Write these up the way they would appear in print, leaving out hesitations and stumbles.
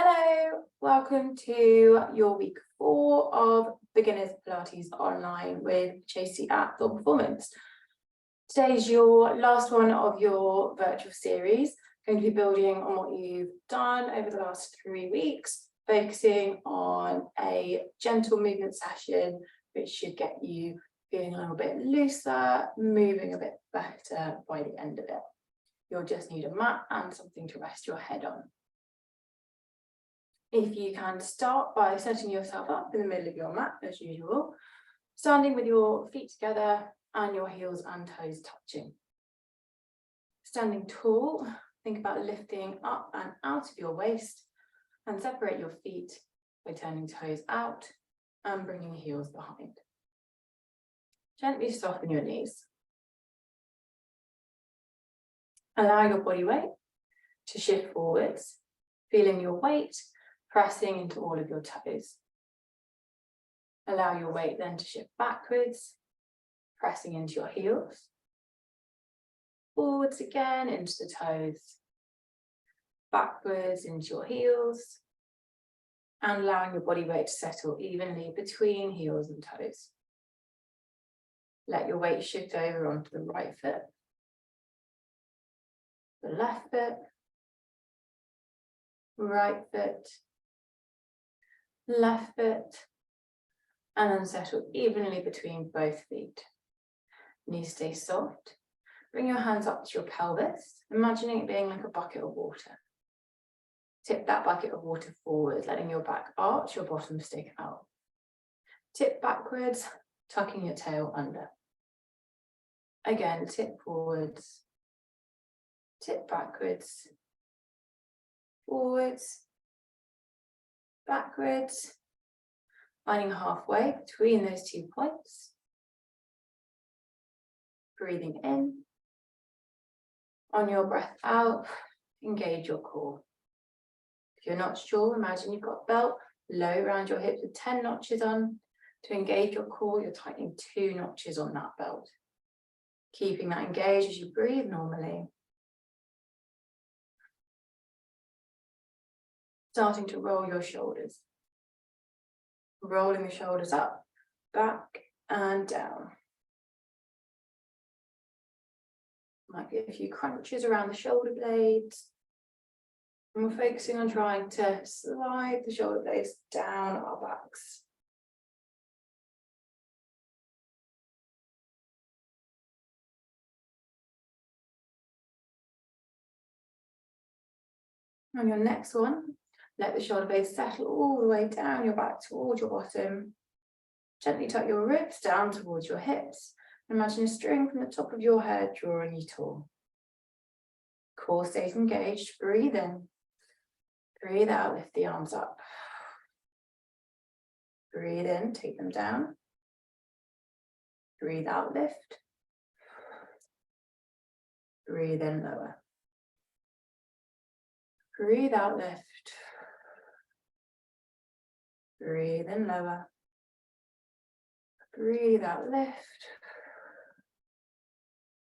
Hello, welcome to your week 4 of Beginners Pilates Online with Chasey at Thought Performance. Today's your last one of your virtual series, going to be building on what you've done over the last 3 weeks, focusing on a gentle movement session, which should get you feeling a little bit looser, moving a bit better by the end of it. You'll just need a mat and something to rest your head on. If you can start by setting yourself up in the middle of your mat as usual, standing with your feet together and your heels and toes touching. Standing tall, think about lifting up and out of your waist and separate your feet by turning toes out and bringing heels behind. Gently soften your knees. Allow your body weight to shift forwards, feeling your weight pressing into all of your toes. Allow your weight then to shift backwards, pressing into your heels. Forwards again into the toes. Backwards into your heels. And allowing your body weight to settle evenly between heels and toes. Let your weight shift over onto the right foot, the left foot, right foot, left foot, and then settle evenly between both feet. Knees stay soft. Bring your hands up to your pelvis, imagining it being like a bucket of water. Tip that bucket of water forward, letting your back arch, your bottom stick out. Tip backwards, tucking your tail under. Again, tip forwards, tip backwards, forwards, backwards, finding halfway between those 2 points. Breathing in. On your breath out, engage your core. If you're not sure, imagine you've got a belt low around your hips with 10 notches on. To engage your core, you're tightening 2 notches on that belt. Keeping that engaged as you breathe normally. Starting to roll your shoulders. Rolling the shoulders up, back and down. Might be a few crunches around the shoulder blades. And we're focusing on trying to slide the shoulder blades down our backs. On your next one, let the shoulder blades settle all the way down your back towards your bottom. Gently tuck your ribs down towards your hips. Imagine a string from the top of your head drawing you tall. Core stays engaged. Breathe in. Breathe out, lift the arms up. Breathe in, take them down. Breathe out, lift. Breathe in, lower. Breathe out, lift. Breathe in, lower. Breathe out, lift.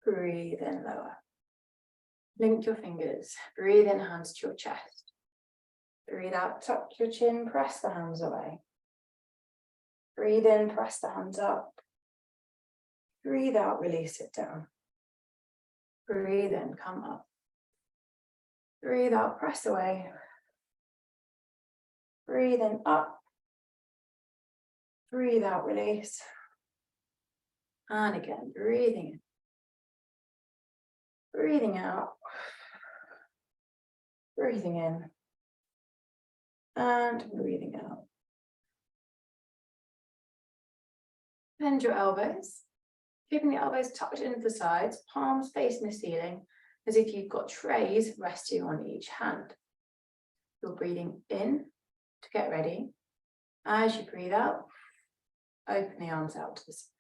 Breathe in, lower. Link your fingers. Breathe in, hands to your chest. Breathe out, tuck your chin, press the hands away. Breathe in, press the hands up. Breathe out, release it down. Breathe in, come up. Breathe out, press away. Breathe in, up. Breathe out, release. And again, breathing in. Breathing out. Breathing in. And breathing out. Bend your elbows. Keeping the elbows tucked into the sides, palms facing the ceiling, as if you've got trays resting on each hand. You're breathing in to get ready. As you breathe out, open the arms out to the side.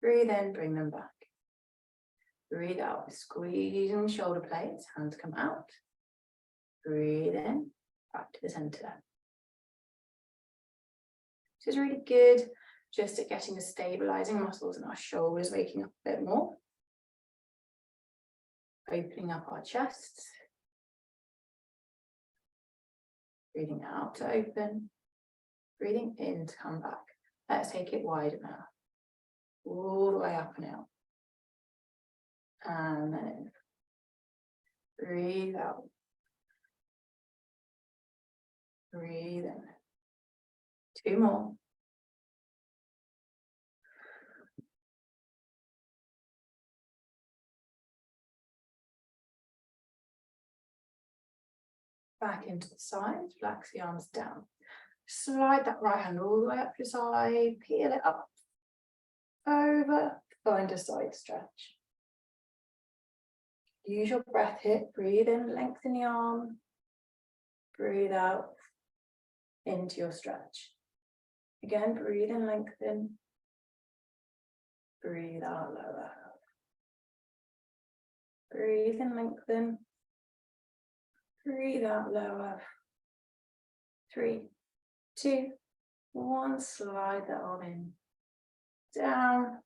Breathe in, bring them back. Breathe out, squeezing the shoulder blades, hands come out. Breathe in, back to the center. This is really good just at getting the stabilizing muscles in our shoulders waking up a bit more. Opening up our chest. Breathing out to open. Breathing in to come back. Let's take it wider now. All the way up and out. And then in. Breathe out. Breathe in. 2 more. Back into the side, relax the arms down. Slide that right hand all the way up your side, peel it up, over, find a side stretch. Use your breath here, breathe in, lengthen the arm, breathe out into your stretch. Again, breathe in, lengthen, breathe out, lower. Breathe in, lengthen, breathe out, lower. 3, 2, 1, slide that arm in, down,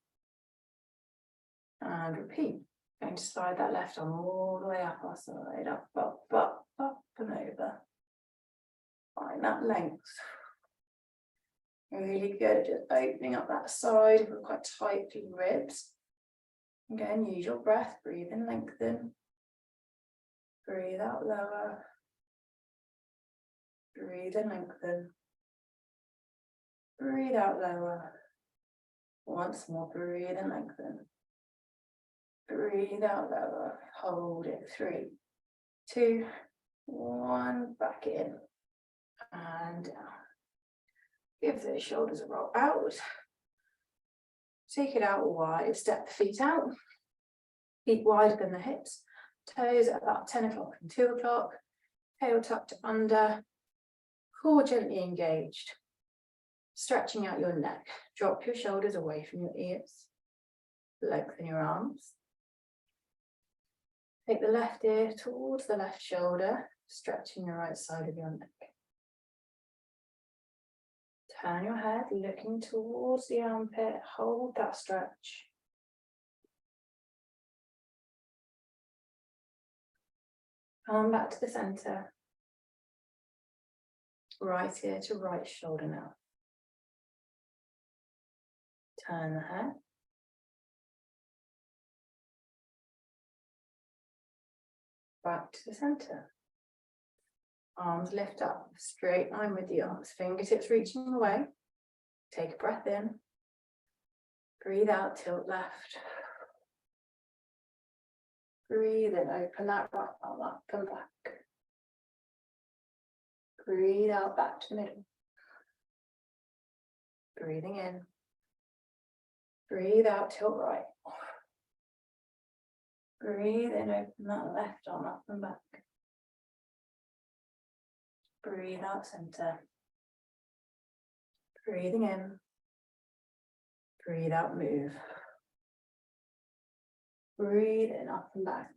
and repeat. Going to slide that left arm all the way up our side, up, and over. Find that length. Really good at just opening up that side if we're quite tight to your ribs. Again, use your breath, breathe in, lengthen. Breathe out, lower. Breathe in, lengthen. Breathe out, lower. Once more, breathe in, lengthen. Breathe out, lower. Hold it. 3, 2, 1. Back in and down. Give the shoulders a roll out. Take it out wide. Step the feet out. Feet wider than the hips. Toes at about 10 o'clock and 2 o'clock. Tail tucked under. Core gently engaged. Stretching out your neck. Drop your shoulders away from your ears. Lengthen your arms. Take the left ear towards the left shoulder, stretching the right side of your neck. Turn your head, looking towards the armpit, hold that stretch. Come back to the center. Right ear to right shoulder now. Turn the head. Back to the center. Arms lift up, straight line with the arms, fingertips reaching away. Take a breath in. Breathe out, tilt left. Breathe in, open that right arm up and back. Breathe out, back to the middle. Breathing in. Breathe out, tilt right. Breathe in, open that left arm up and back. Breathe out, center. Breathing in. Breathe out, move. Breathe in, up and back.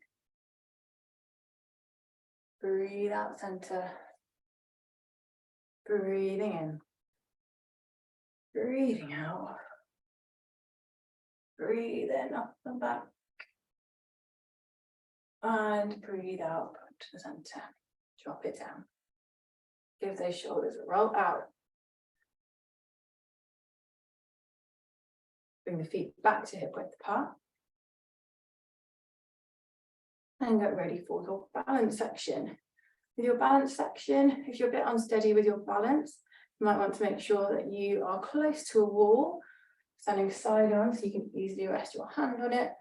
Breathe out, center. Breathing in. Breathing out. Breathe in, up and back. And breathe out, back to the center. Drop it down. Give those shoulders a roll out. Bring the feet back to hip width apart. And get ready for your balance section. With your balance section, if you're a bit unsteady with your balance, you might want to make sure that you are close to a wall, standing side on so you can easily rest your hand on it.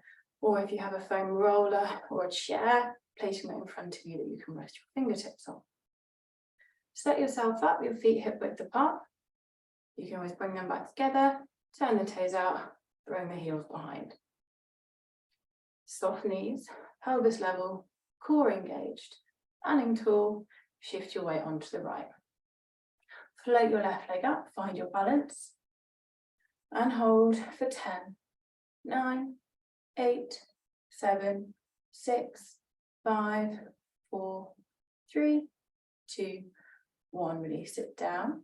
Or if you have a foam roller or a chair, placing it in front of you that you can rest your fingertips on. Set yourself up, your feet hip width apart. You can always bring them back together, turn the toes out, bring the heels behind. Soft knees, pelvis level, core engaged, standing tall, shift your weight onto the right. Float your left leg up, find your balance, and hold for 10, 9, 8, 7, 6, 5, 4, 3, 2, 1. Release it down.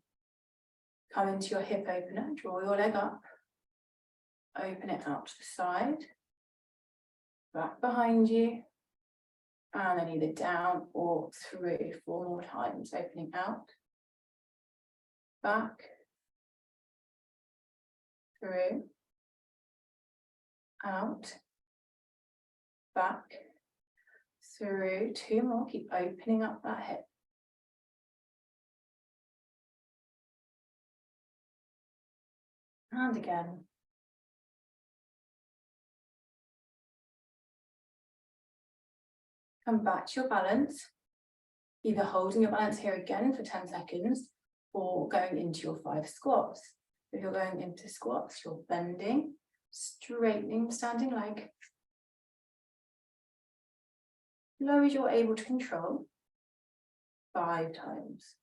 Come into your hip opener, draw your leg up, open it out to the side, back behind you, and then either down or through 4 more times, opening out back, through, out, back, through. 2 more, keep opening up that hip. And again. Come back to your balance, either holding your balance here again for 10 seconds or going into your 5 squats. If you're going into squats, you're bending, straightening, standing leg. Low as you're able to control, 5 times.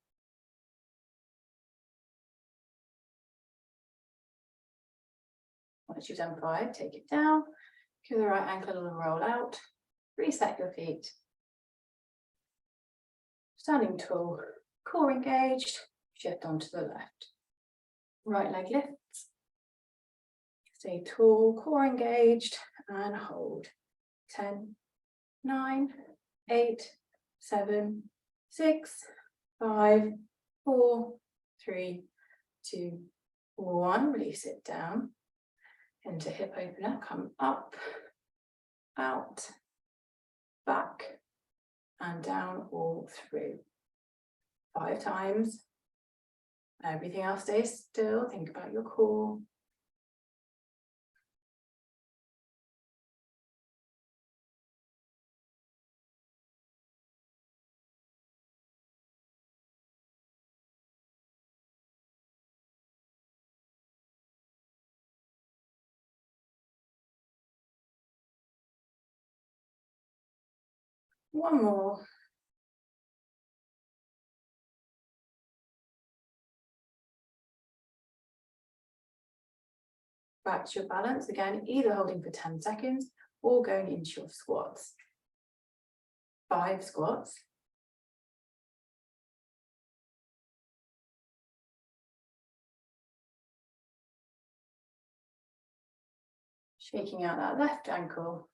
Once you've done 5, take it down, give the right ankle a little roll out, reset your feet. Standing tall, core engaged, shift onto the left. Right leg lifts. Stay tall, core engaged, and hold. 10, 9, 8, 7, 6, 5, 4, 3, 2, 1. Release it down. Into hip opener, come up, out, back, and down all through. 5 times. Everything else stays still. Think about your core. One more. Back to your balance again, either holding for 10 seconds or going into your squats. 5 squats. Shaking out that left ankle.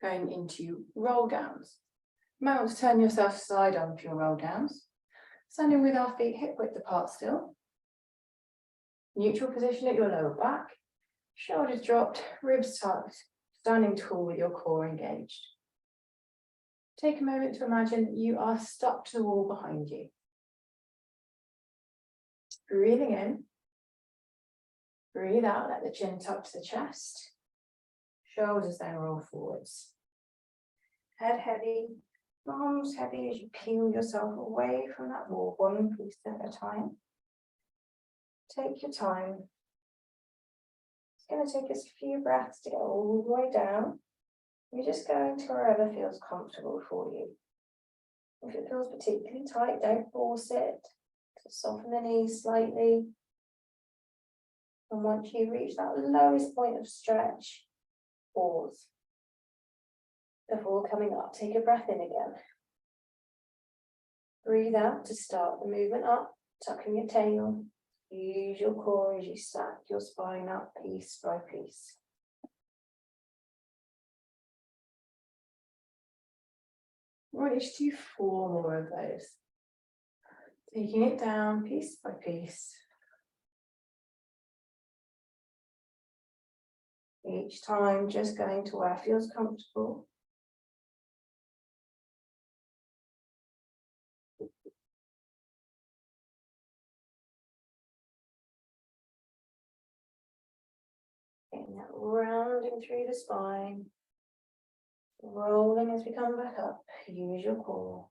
Going into roll downs. You might want to turn yourself side on for your roll downs. Standing with our feet hip width apart still. Neutral position at your lower back. Shoulders dropped, ribs tucked. Standing tall with your core engaged. Take a moment to imagine that you are stuck to the wall behind you. Breathing in. Breathe out, let the chin tuck to the chest. Shoulders then roll forwards. Head heavy, arms heavy as you peel yourself away from that wall, one piece at a time. Take your time. It's going to take us a few breaths to get all the way down. You're just going to wherever feels comfortable for you. If it feels particularly tight, don't force it. Just soften the knees slightly. And once you reach that lowest point of stretch, pause. Before coming up, take a breath in again. Breathe out to start the movement up, tucking your tail. Use your core as you stack your spine up piece by piece. Right, let's do 4 more of those. Taking it down piece by piece. Each time just going to where feels comfortable. Getting that rounding through the spine. Rolling as we come back up. Use your core.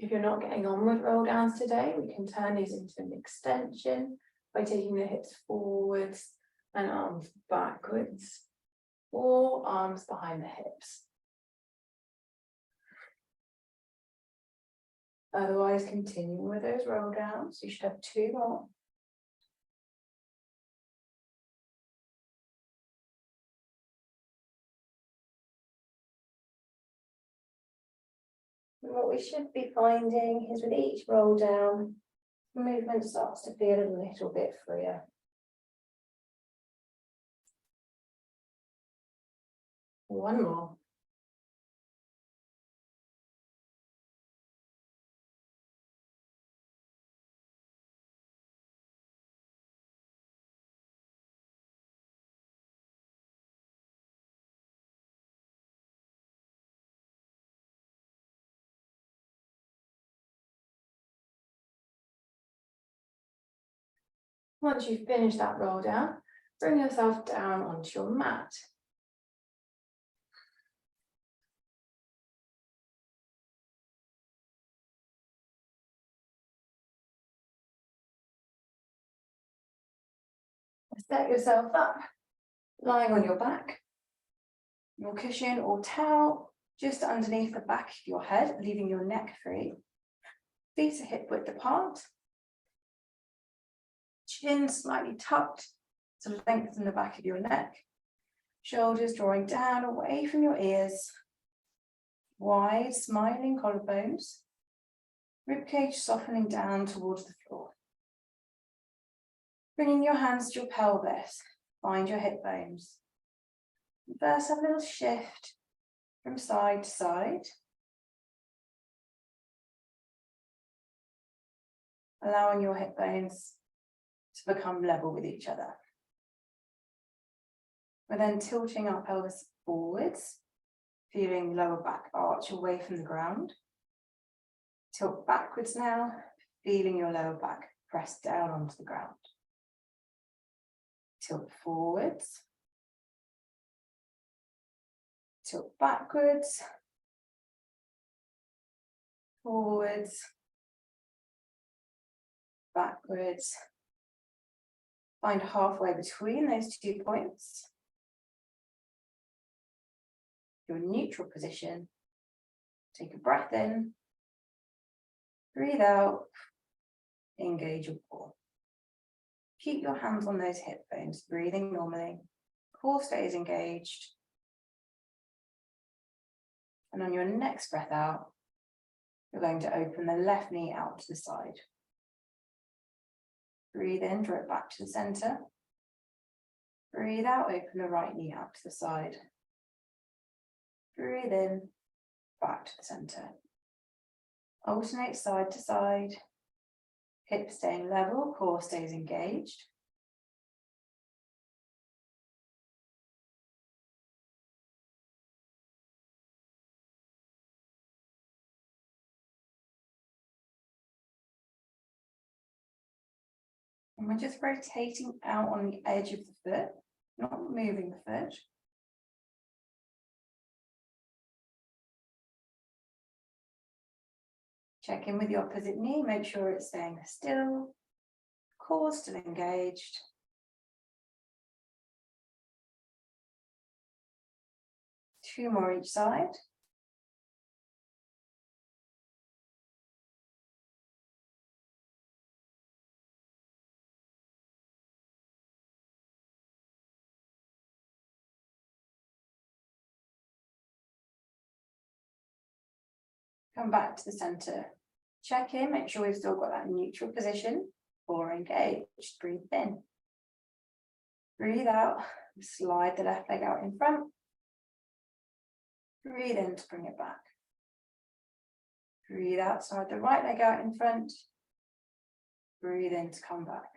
If you're not getting on with roll downs today, we can turn these into an extension by taking the hips forwards and arms backwards, or arms behind the hips. Otherwise, continuing with those roll downs. You should have 2 more. And what we should be finding is with each roll down, the movement starts to feel a little bit freer. One more. Once you've finished that roll down, bring yourself down onto your mat. Set yourself up, lying on your back, your cushion or towel just underneath the back of your head, leaving your neck free. Feet are hip width apart. Chin slightly tucked to lengthen the back of your neck. Shoulders drawing down away from your ears. Wide, smiling collarbones. Ribcage softening down towards the floor. Bringing your hands to your pelvis. Find your hip bones. First, have a little shift from side to side. Allowing your hip bones to become level with each other. We're then tilting our pelvis forwards, feeling lower back arch away from the ground. Tilt backwards now, feeling your lower back press down onto the ground. Tilt forwards. Tilt backwards. Forwards. Backwards. Find halfway between those 2 points. Your neutral position. Take a breath in. Breathe out. Engage your core. Keep your hands on those hip bones, breathing normally. Core stays engaged. And on your next breath out, you're going to open the left knee out to the side. Breathe in, draw it back to the center. Breathe out, open the right knee out to the side. Breathe in, back to the center. Alternate side to side. Hips staying level, core stays engaged. And we're just rotating out on the edge of the foot, not moving the foot. Check in with the opposite knee, make sure it's staying still, core still engaged. Two more each side. Come back to the center. Check in, make sure we've still got that neutral position. Core engaged, breathe in. Breathe out, slide the left leg out in front. Breathe in to bring it back. Breathe out, slide the right leg out in front. Breathe in to come back.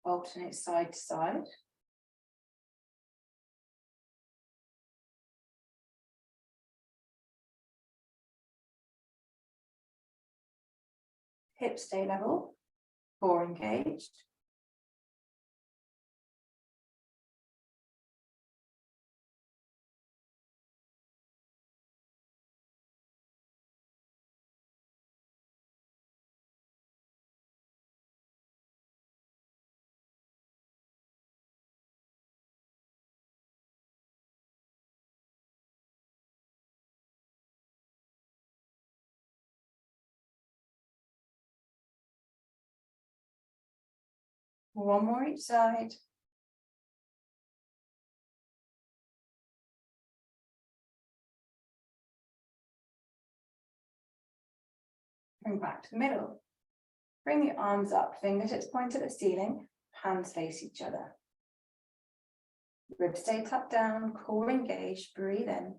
Alternate side to side. Hips stay level, core engaged. One more each side. Bring back to the middle. Bring the arms up, fingertips point at the ceiling, hands face each other. Ribs stay tucked down, core engaged, breathe in.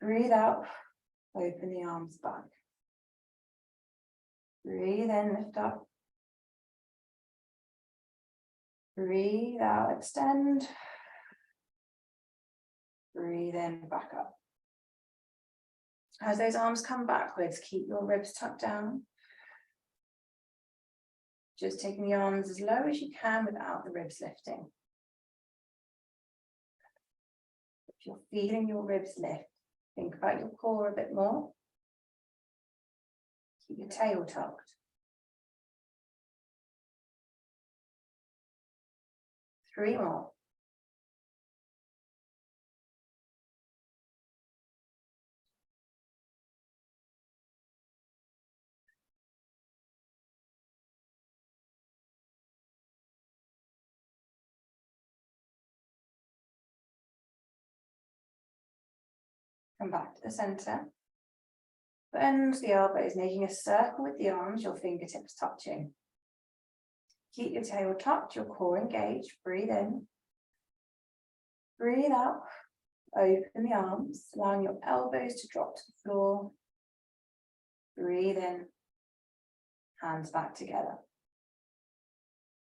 Breathe out, open the arms back. Breathe in, lift up. Breathe out, extend. Breathe in, back up. As those arms come backwards, keep your ribs tucked down. Just taking the arms as low as you can without the ribs lifting. If you're feeling your ribs lift, think about your core a bit more. Keep your tail tucked. 3 more. Come back to the center. Bend the elbows, making a circle with the arms, your fingertips touching. Keep your tail tucked, your core engaged. Breathe in. Breathe out. Open the arms, allowing your elbows to drop to the floor. Breathe in. Hands back together.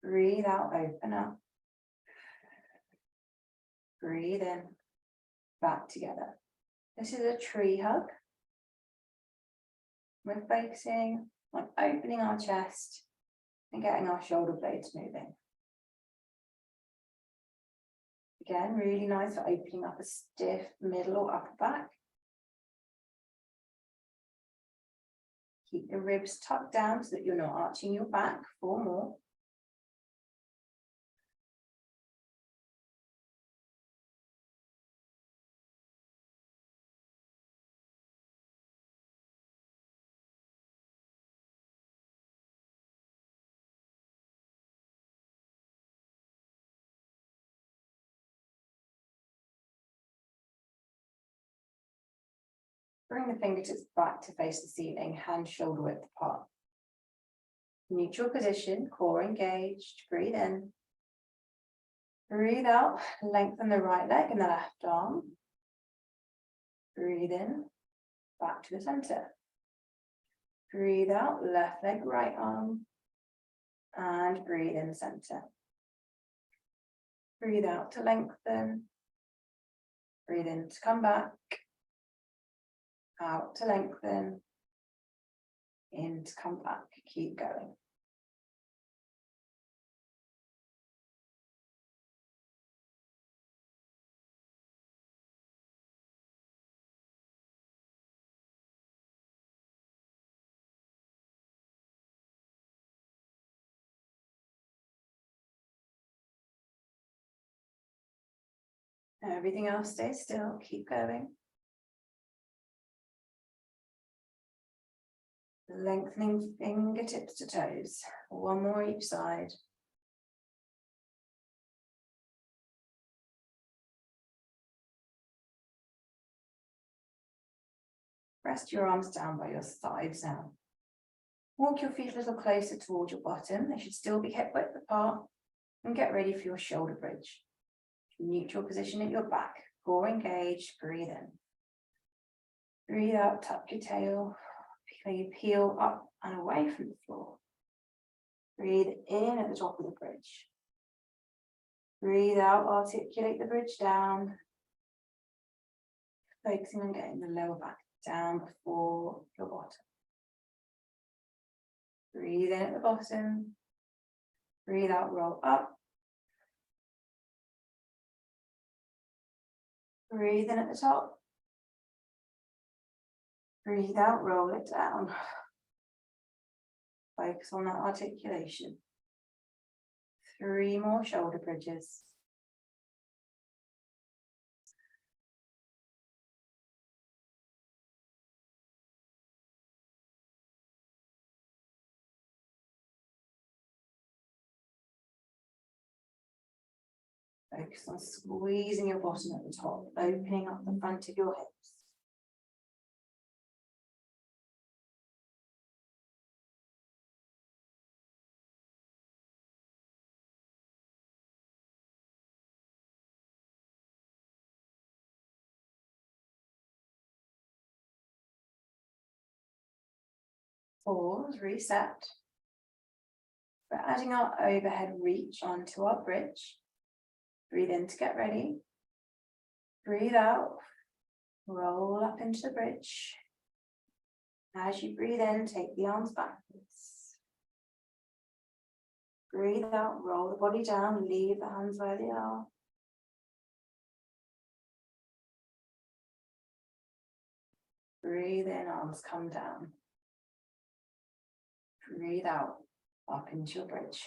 Breathe out, open up. Breathe in. Back together. This is a tree hug. We're focusing on opening our chest and getting our shoulder blades moving. Again, really nice for opening up a stiff middle or upper back. Keep the ribs tucked down so that you're not arching your back. 4 more. Bring the fingertips back to face the ceiling, hands shoulder width apart. Neutral position, core engaged. Breathe in. Breathe out, lengthen the right leg and the left arm. Breathe in, back to the center. Breathe out, left leg, right arm. And breathe in center. Breathe out to lengthen. Breathe in to come back. Out to lengthen. In to come back. Keep going. Everything else stays still. Keep going. Lengthening fingertips to toes. 1 more each side. Rest your arms down by your sides now. Walk your feet a little closer towards your bottom. They should still be hip width apart. And get ready for your shoulder bridge. Neutral position at your back. Core engaged. Breathe in. Breathe out. Tuck your tail. You peel up and away from the floor. Breathe in at the top of the bridge. Breathe out. Articulate the bridge down. Focusing on getting the lower back down before your bottom. Breathe in at the bottom. Breathe out, roll up. Breathe in at the top. Breathe out, roll it down. Focus on that articulation. 3 more shoulder bridges. Focus on squeezing your bottom at the top, opening up the front of your hips. Pause, reset. We're adding our overhead reach onto our bridge. Breathe in to get ready. Breathe out. Roll up into the bridge. As you breathe in, take the arms backwards. Breathe out, roll the body down, leave the hands where they are. Breathe in, arms come down. Breathe out, up into your bridge.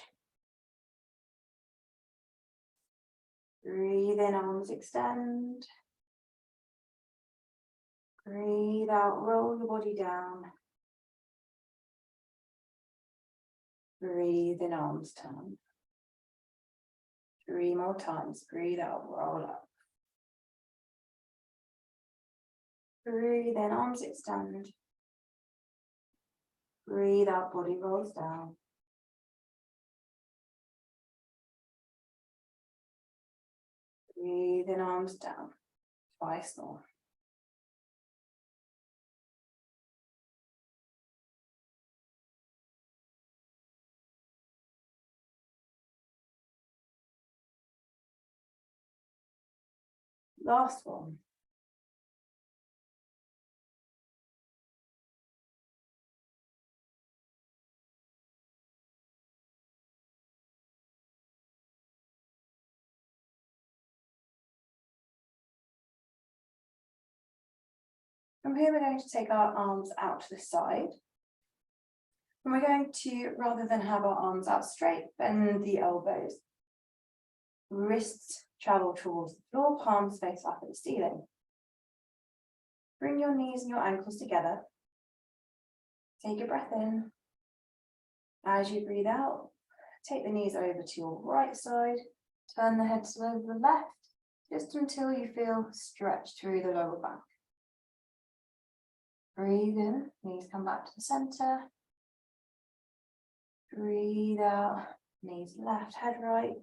Breathe in, arms extend. Breathe out, roll your body down. Breathe in, arms turn. 3 more times. Breathe out, roll up. Breathe in, arms extend. Breathe out, body rolls down. Breathe in, arms down. Twice more. Last one. From here, we're going to take our arms out to the side. And we're going to, rather than have our arms out straight, bend the elbows. Wrists travel towards the floor, palms face up at the ceiling. Bring your knees and your ankles together. Take a breath in. As you breathe out, take the knees over to your right side. Turn the head to the left, just until you feel stretched through the lower back. Breathe in, knees come back to the center. Breathe out, knees left, head right.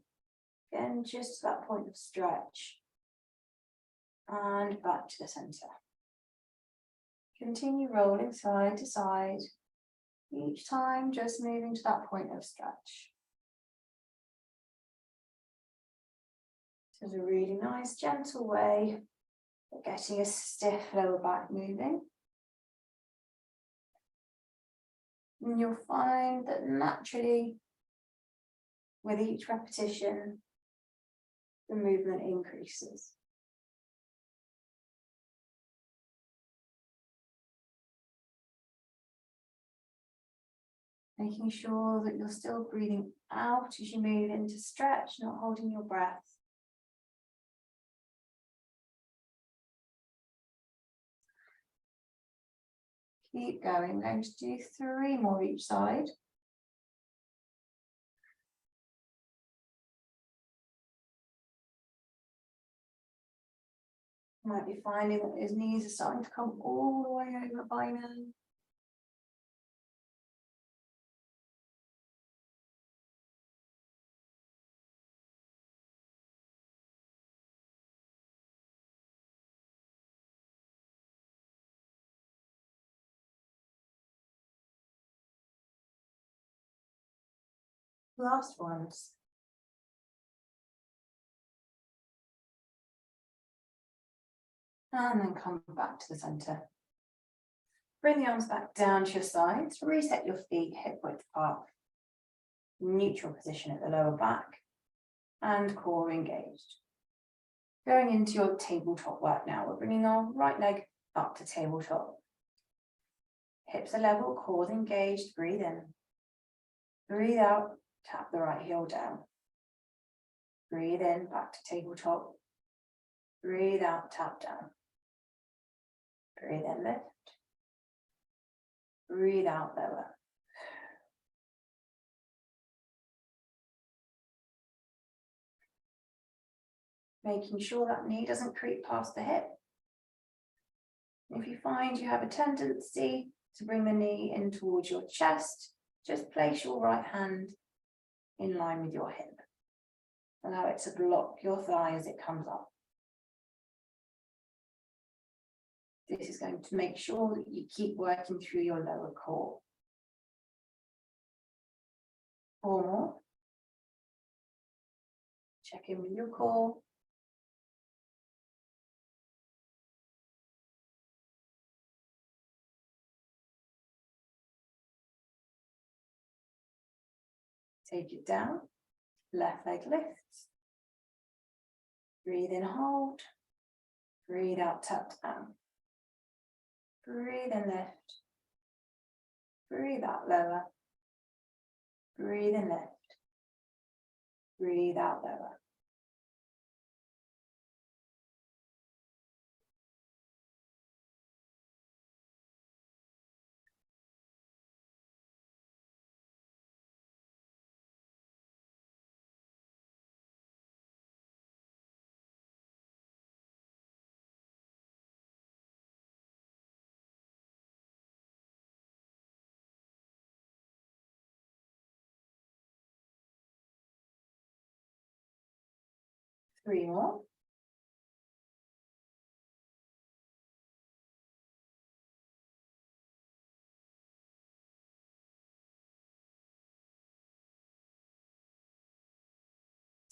Again, just to that point of stretch. And back to the center. Continue rolling side to side. Each time just moving to that point of stretch. This is a really nice, gentle way of getting a stiff lower back moving. And you'll find that naturally, with each repetition, the movement increases. Making sure that you're still breathing out as you move into stretch, not holding your breath. Keep going. We're going to do 3 more each side. You might be finding that his knees are starting to come all the way over by now. Last ones. And then come back to the center. Bring the arms back down to your sides. Reset your feet hip width apart. Neutral position at the lower back. And core engaged. Going into your tabletop work now. We're bringing our right leg up to tabletop. Hips are level, core engaged. Breathe in. Breathe out. Tap the right heel down. Breathe in, back to tabletop. Breathe out, tap down. Breathe in, lift. Breathe out, lower. Making sure that knee doesn't creep past the hip. If you find you have a tendency to bring the knee in towards your chest, just place your right hand in line with your hip. Allow it to block your thigh as it comes up. This is going to make sure that you keep working through your lower core. 4 more. Check in with your core. Take it down. Left leg lifts. Breathe in, hold. Breathe out, tap down. Breathe in, lift. Breathe out, lower. Breathe in, lift. Breathe out, lower. Three more.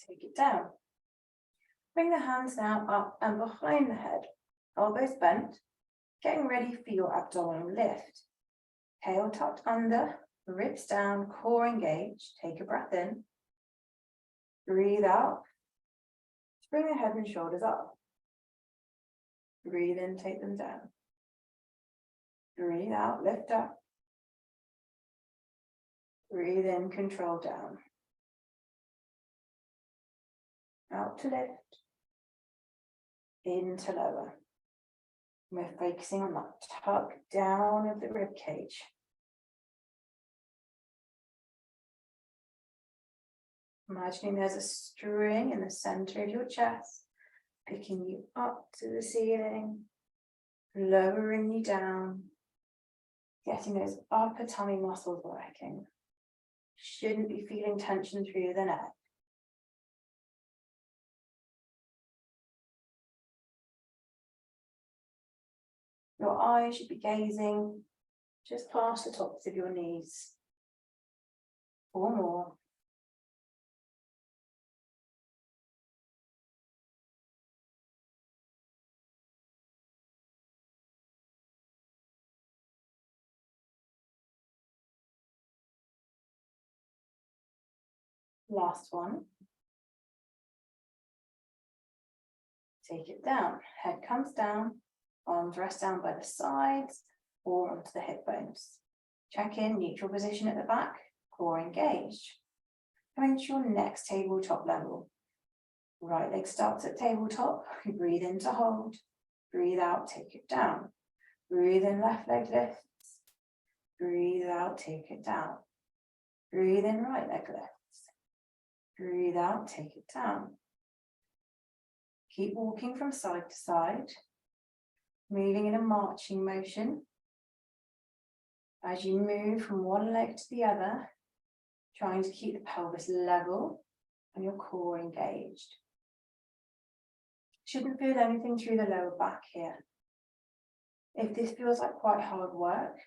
Take it down. Bring the hands now up and behind the head, elbows bent, getting ready for your abdominal lift. Tail tucked under, ribs down, core engaged. Take a breath in. Breathe out. Bring the head and shoulders up. Breathe in, take them down. Breathe out, lift up. Breathe in, control down. Out to lift. In to lower. We're focusing on that tuck down of the rib cage. Imagining there's a string in the center of your chest, picking you up to the ceiling, lowering you down, getting those upper tummy muscles working. Shouldn't be feeling tension through the neck. Your eyes should be gazing just past the tops of your knees. 4 more. Last one. Take it down. Head comes down, arms rest down by the sides or onto the hip bones. Check in, neutral position at the back, core engaged. Coming to your next tabletop level. Right leg starts at tabletop. Breathe in to hold. Breathe out, take it down. Breathe in, left leg lifts. Breathe out, take it down. Breathe in, right leg lifts. Breathe out, take it down. Keep walking from side to side, moving in a marching motion. As you move from one leg to the other, trying to keep the pelvis level and your core engaged. Shouldn't feel anything through the lower back here. If this feels like quite hard work,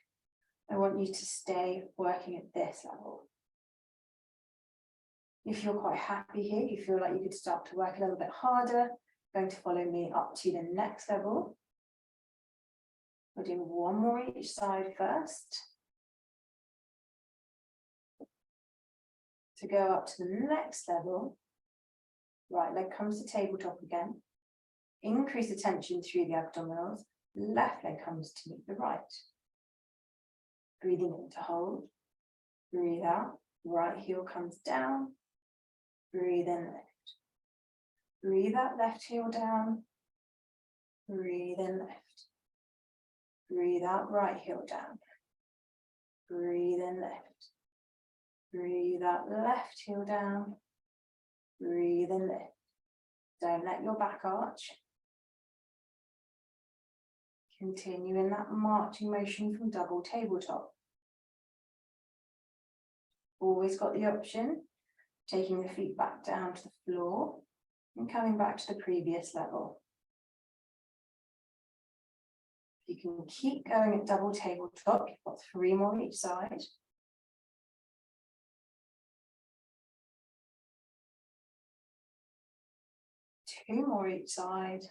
I want you to stay working at this level. If you're quite happy here, you feel like you could start to work a little bit harder, going to follow me up to the next level. We'll do 1 more each side first. To go up to the next level, right leg comes to tabletop again. Increase the tension through the abdominals. Left leg comes to meet the right. Breathing in to hold. Breathe out. Right heel comes down. Breathe in, lift. Breathe out, left heel down. Breathe in, lift. Breathe out, right heel down. Breathe in, lift. Breathe out, left heel down. Breathe in, lift. Don't let your back arch. Continue in that marching motion from double tabletop. Always got the option, taking the feet back down to the floor and coming back to the previous level. You can keep going at double tabletop. You've got 3 more each side. 2 more each side.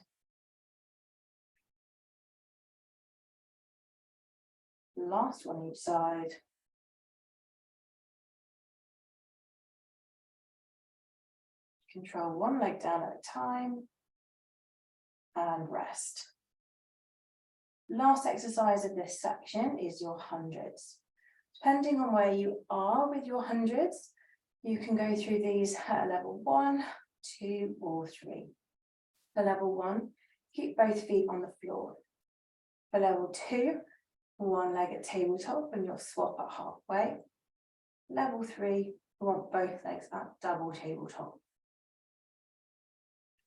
Last one each side. Control one leg down at a time and rest. Last exercise of this section is your hundreds. Depending on where you are with your hundreds, you can go through these at level 1, 2, or 3. For level 1, keep both feet on the floor. For level 2, one leg at tabletop and you'll swap at halfway. Level 3, we want both legs at double tabletop.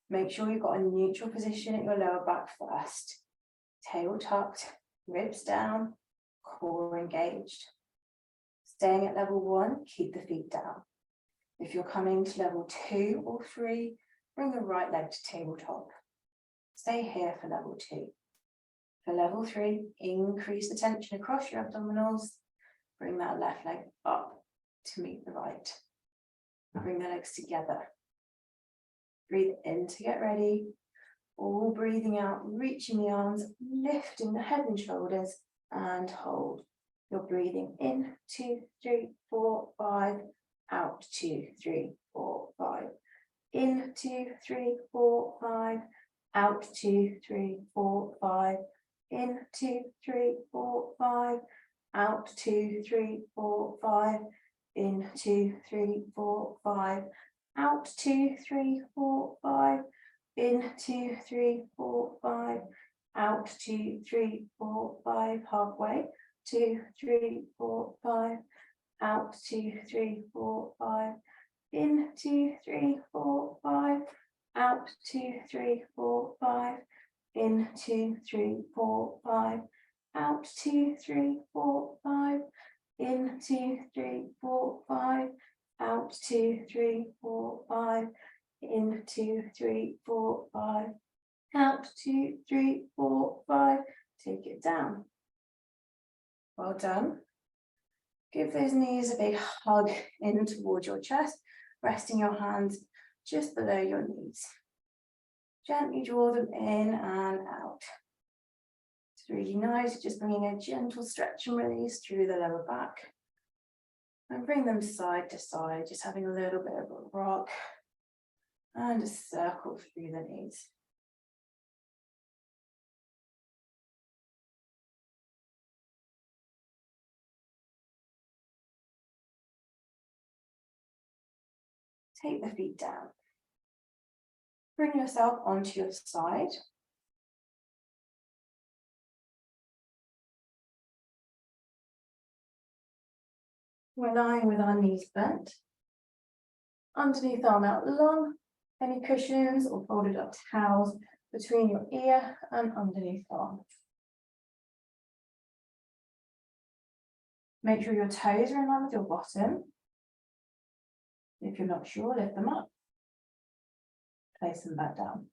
Make sure you've got a neutral position at your lower back first. Tail tucked, ribs down, core engaged. Staying at level 1, keep the feet down. If you're coming to level 2 or 3, bring the right leg to tabletop. Stay here for level 2. For level 3, increase the tension across your abdominals. Bring that left leg up to meet the right. Bring the legs together. Breathe in to get ready. All breathing out, reaching the arms, lifting the head and shoulders, and hold. You're breathing in, 2, 3, 4, 5, out, 2, 3, 4, 5. In, 2, 3, 4, 5, out, 2, 3, 4, 5. In, 2, 3, 4, 5, out, 2, 3, 4, 5. In, 2, 3, 4, 5. Out, 2, 3, 4, 5. In, 2, 3, 4, 5. Out, 2, 3, 4, 5. Halfway. 2, 3, 4, 5. Out, 2, 3, 4, 5. In, 2, 3, 4, 5. Out, 2, 3, 4, 5. In, 2, 3, 4, 5. Out, 2, 3, 4, 5. In, 2, 3, 4, 5. Out, 2, 3, 4, 5. In, 2, 3, 4, 5. Out, 2, 3, 4, 5. Take it down. Well done. Give those knees a big hug in towards your chest, resting your hands just below your knees. Gently draw them in and out. It's really nice, just bringing a gentle stretch and release through the lower back. And bring them side to side, just having a little bit of a rock and a circle through the knees. Take the feet down. Bring yourself onto your side. We're lying with our knees bent. Underneath arm out long, any cushions or folded up towels between your ear and underneath arm. Make sure your toes are in line with your bottom. If you're not sure, lift them up. Place them back down.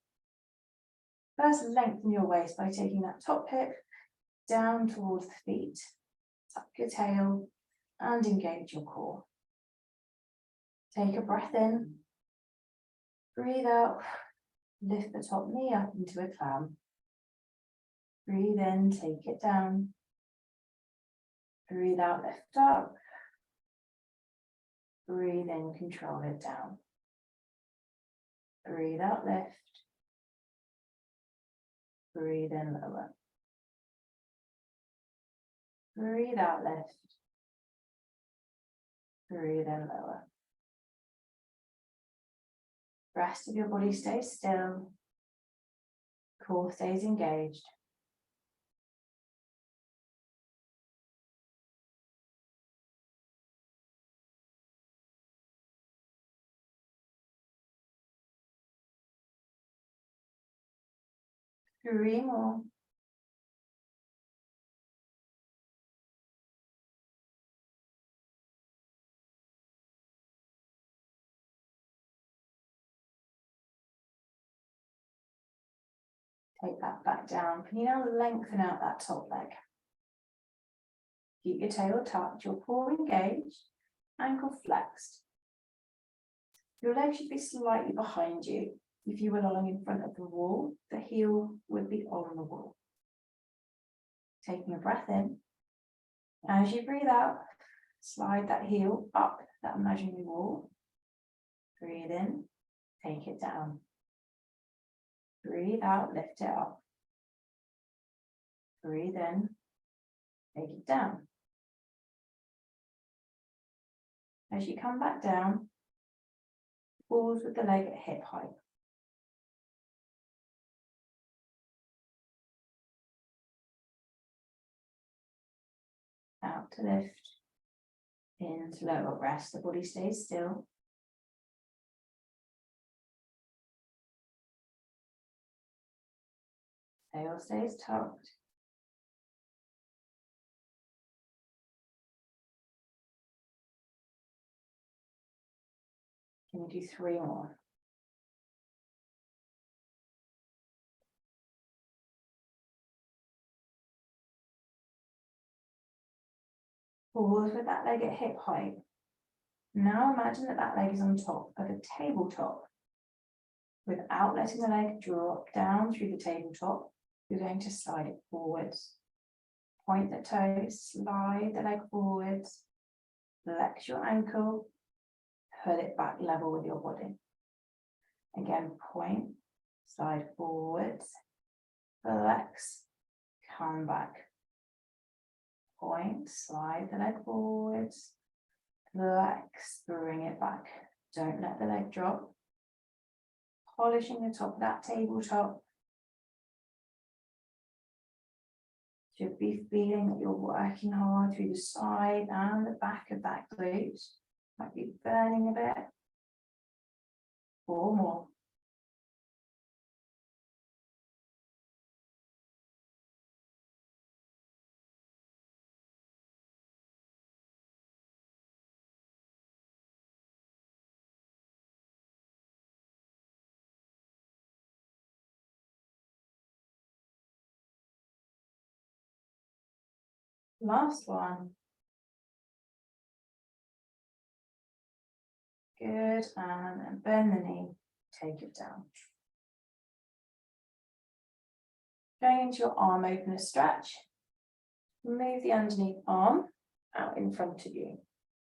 First, lengthen your waist by taking that top hip down towards the feet. Tuck your tail and engage your core. Take a breath in. Breathe out. Lift the top knee up into a clown. Breathe in, take it down. Breathe out, lift up. Breathe in, control it down. Breathe out, lift. Breathe in, lower. Breathe out, lift. Breathe in, lower. Rest of your body stays still. Core stays engaged. Three more. Take that back down. Can you now lengthen out that top leg? Keep your tail tucked, your core engaged, ankle flexed. Your leg should be slightly behind you. If you were lying in front of the wall, the heel would be on the wall. Taking a breath in. As you breathe out, slide that heel up that imaginary wall. Breathe in, take it down. Breathe out, lift it up. Breathe in, take it down. As you come back down, pause with the leg at hip height. Out to lift, in to lower, rest, the body stays still. Tail stays tucked. Can you do 3 more? Pause with that leg at hip height. Now imagine that that leg is on top of a tabletop. Without letting the leg drop down through the tabletop, you're going to slide it forwards. Point the toes, slide the leg forwards, flex your ankle, pull it back level with your body. Again, point, slide forwards, flex, come back. Point, slide the leg forwards, flex, bring it back. Don't let the leg drop. Polishing the top of that tabletop. Should be feeling that you're working hard through the side and the back of that glute. Might be burning a bit. 4 more. Last one. Good, and bend the knee, take it down. Going into your arm opener stretch. Move the underneath arm out in front of you.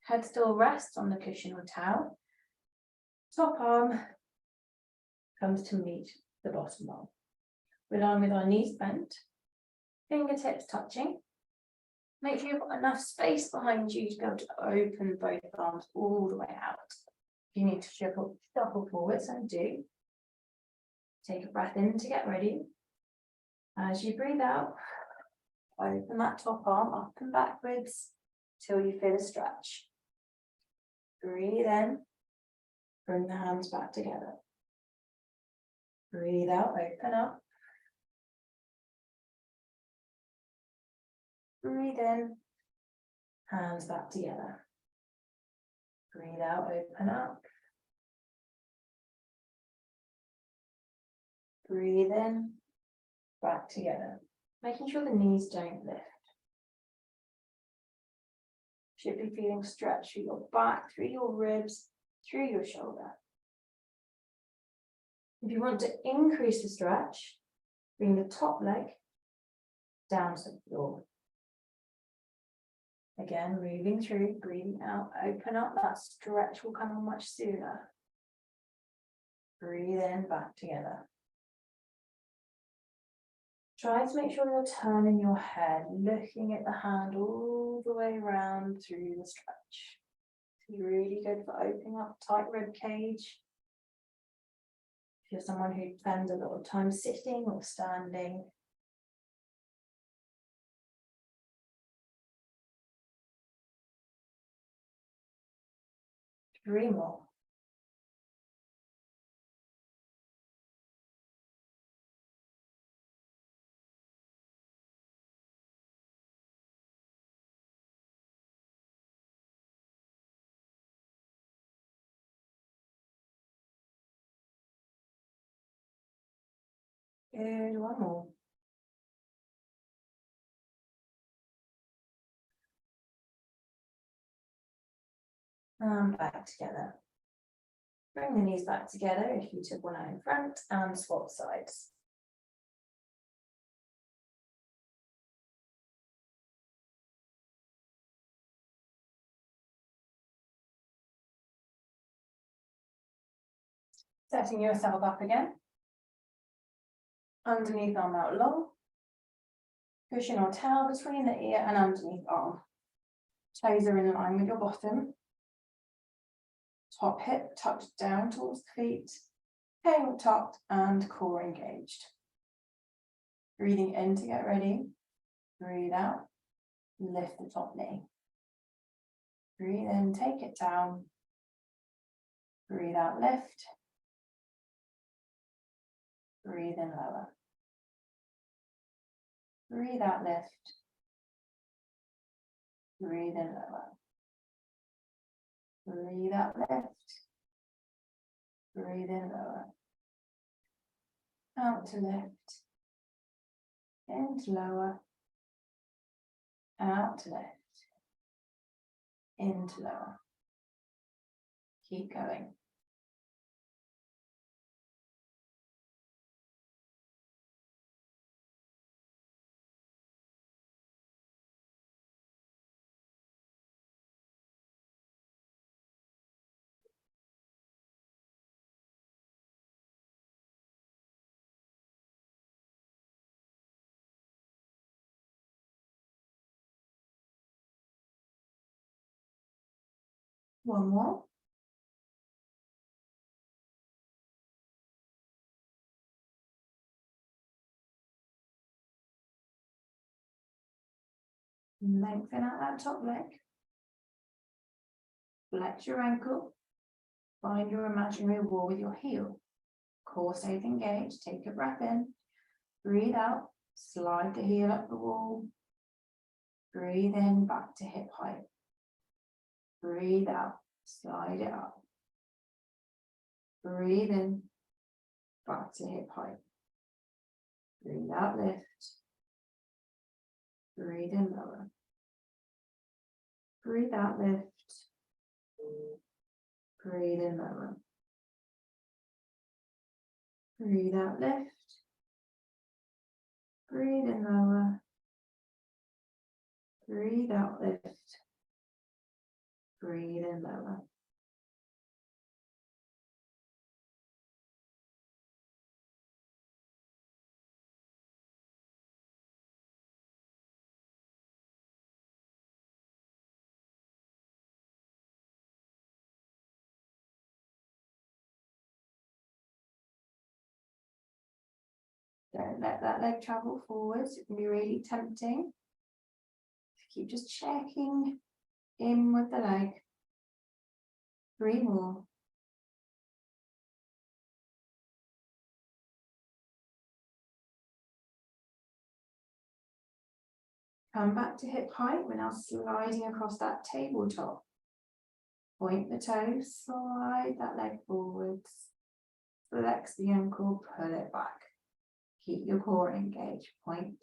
Head still rests on the cushion or towel. Top arm comes to meet the bottom arm. We're lying with our knees bent, fingertips touching. Make sure you've got enough space behind you to be able to open both arms all the way out. If you need to shuffle forwards, and do. Take a breath in to get ready. As you breathe out, open that top arm up and backwards till you feel a stretch. Breathe in, bring the hands back together. Breathe out, open up. Breathe in, hands back together. Breathe out, open up. Breathe in, back together. Making sure the knees don't lift. Should be feeling stretch through your back, through your ribs, through your shoulder. If you want to increase the stretch, bring the top leg down to the floor. Again, moving through, breathing out, open up, that stretch will come on much sooner. Breathe in, back together. Try to make sure you're turning your head, looking at the hand all the way around through the stretch. It's really good for opening up tight rib cage. If you're someone who spends a lot of time sitting or standing, 3 more. Good, 1 more. And back together. Bring the knees back together if you took one out in front and swap sides. Setting yourself up again. Underneath arm out long. Cushion or towel between the ear and underneath arm. Toes are in line with your bottom. Top hip tucked down towards the feet. Tail tucked and core engaged. Breathing in to get ready. Breathe out. Lift the top knee. Breathe in, take it down. Breathe out, lift. Breathe in, lower. Breathe out, lift. Breathe in, lower. Breathe out, lift. Breathe in, lower. Out to lift. Into lower. Out to lift. Into lower. Keep going. One more. Lengthen out that top leg. Flex your ankle. Find your imaginary wall with your heel. Core stays engaged. Take a breath in. Breathe out. Slide the heel up the wall. Breathe in back to hip height. Breathe out. Slide it up. Breathe in back to hip height. Breathe out, lift. Breathe in, lower. Breathe out, lift. Breathe in, lower. Breathe out, lift. Breathe in, lower. Breathe out, lift. Breathe in, lower. Don't let that leg travel forwards. It can be really tempting. Keep just checking in with the leg. 3 more. Come back to hip height. We're now sliding across that tabletop. Point the toes, slide that leg forwards. Flex the ankle, pull it back. Keep your core engaged. Point,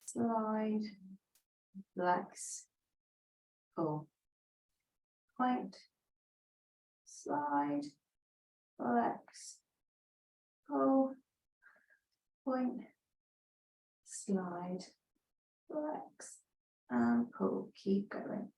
slide, flex, pull. Point, slide, flex, pull. Point, slide, flex, and pull. Keep going.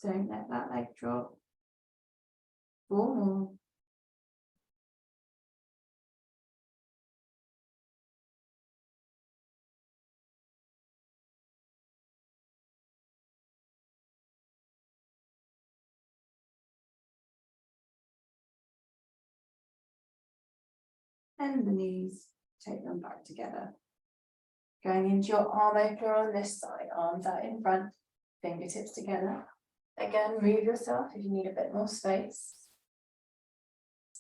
Don't let that leg drop. 4 more. Bend the knees, take them back together. Going into your arm opener on this side, arms out in front, fingertips together. Again, move yourself if you need a bit more space.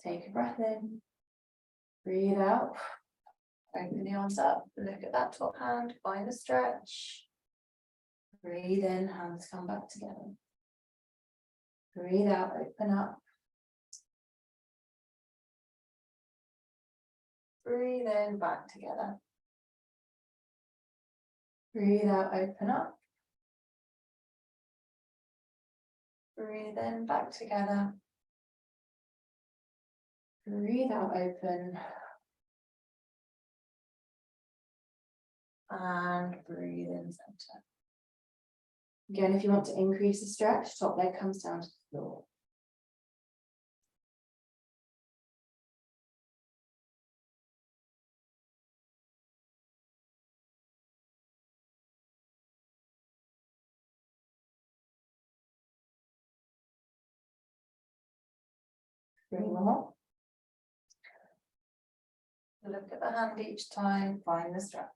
Take a breath in, breathe out. Open the arms up, look at that top hand, find the stretch. Breathe in, hands come back together. Breathe out, open up. Breathe in, back together. Breathe out, open up. Breathe in, back together. Breathe out, open. And breathe in, center. Again, if you want to increase the stretch, top leg comes down to the floor. Three more. Look at the hand each time, find the stretch.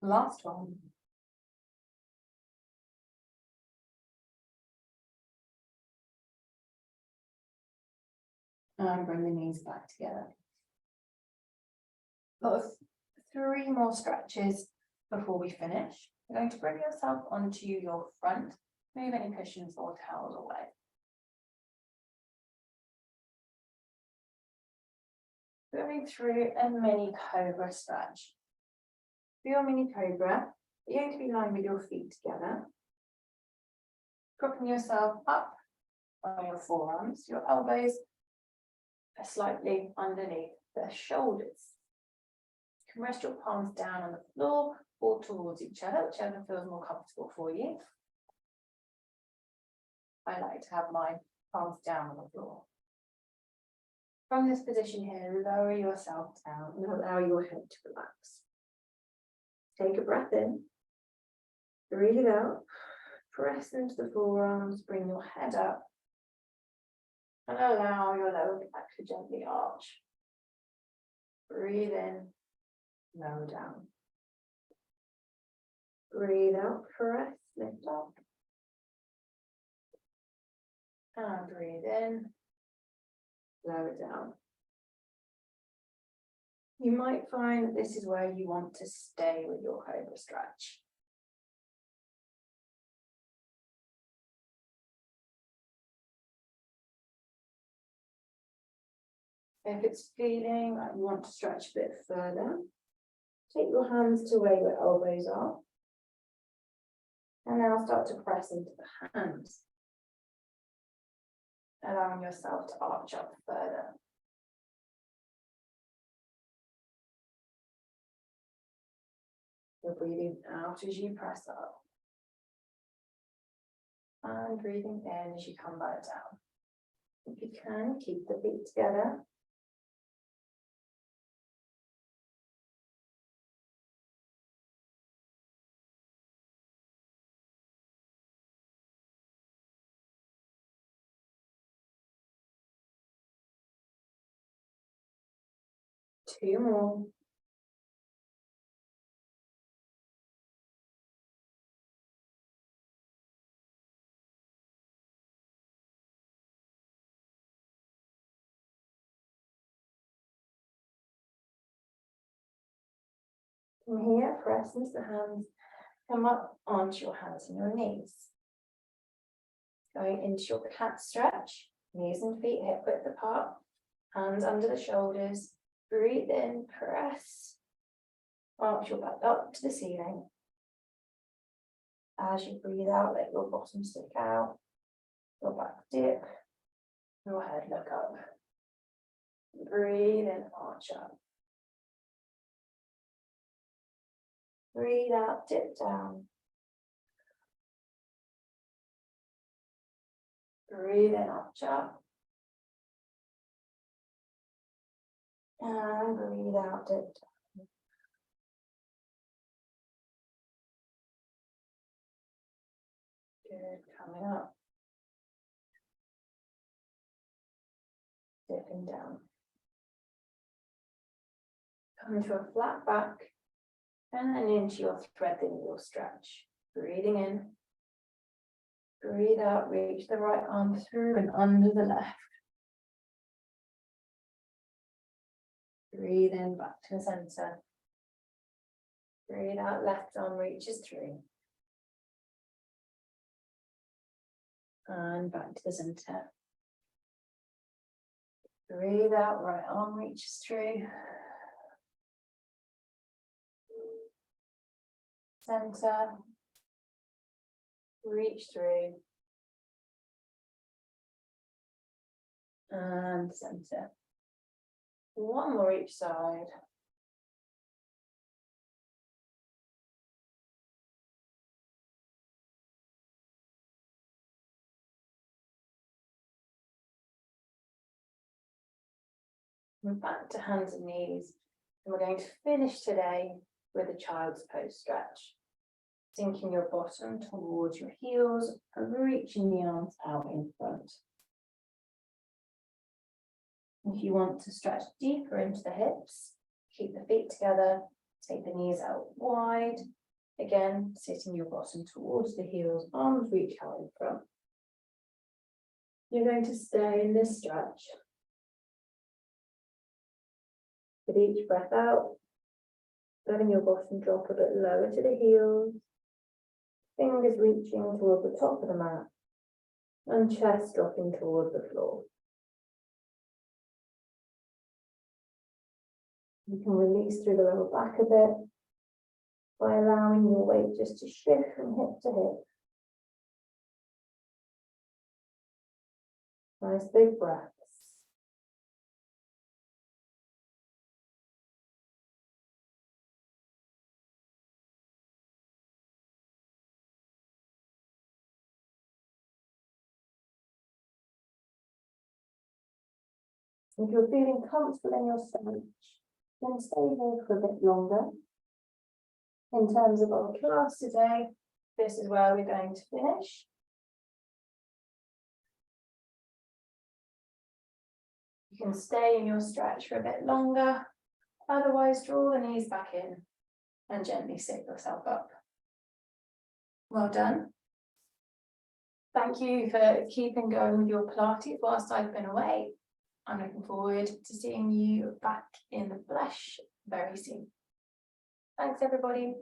Last one. And bring the knees back together. Got three more stretches before we finish. You're going to bring yourself onto your front. Move any cushions or towels away. Going through a mini cobra stretch. For your mini cobra, you're going to be lying with your feet together. Propping yourself up on your forearms. Your elbows are slightly underneath the shoulders. You can rest your palms down on the floor or towards each other, whichever feels more comfortable for you. I like to have my palms down on the floor. From this position here, lower yourself down and allow your head to relax. Take a breath in, breathe out, press into the forearms, bring your head up, and allow your lower back to gently arch. Breathe in, lower down. Breathe out, press, lift up. And breathe in, lower down. You might find that this is where you want to stay with your cobra stretch. If it's feeling like you want to stretch a bit further, take your hands to where your elbows are. And now start to press into the hands, allowing yourself to arch up further. You're breathing out as you press up. And breathing in as you come back down. If you can, keep the feet together. Two more. From here, press into the hands, come up onto your hands and your knees. Going into your cat stretch, knees and feet hip width apart, hands under the shoulders. Breathe in, press, arch your back up to the ceiling. As you breathe out, let your bottom stick out, your back dip, your head look up. Breathe in, arch up. Breathe out, dip down. Breathe in, arch up. And breathe out, dip down. Good, coming up. Dipping down. Come into a flat back And into your thread in your stretch. Breathing in. Breathe out, reach the right arm through and under the left. Breathe in, back to the center. Breathe out, left arm reaches through. And back to the center. Breathe out, right arm reaches through. Center. Reach through. And center. One more each side. And back to hands and knees. And we're going to finish today with a child's pose stretch. Sinking your bottom towards your heels and reaching the arms out in front. If you want to stretch deeper into the hips, keep the feet together, take the knees out wide. Again, sitting your bottom towards the heels, arms reach out in front. You're going to stay in this stretch. With each breath out, letting your bottom drop a bit lower to the heels, fingers reaching toward the top of the mat, and chest dropping toward the floor. You can release through the lower back a bit by allowing your weight just to shift from hip to hip. Nice big breaths. If you're feeling comfortable in your stretch, then stay here for a bit longer. In terms of our class today, this is where we're going to finish. You can stay in your stretch for a bit longer, otherwise draw the knees back in and gently sit yourself up. Well done. Thank you for keeping going with your Pilates whilst I've been away. I'm looking forward to seeing you back in the flesh very soon. Thanks, everybody.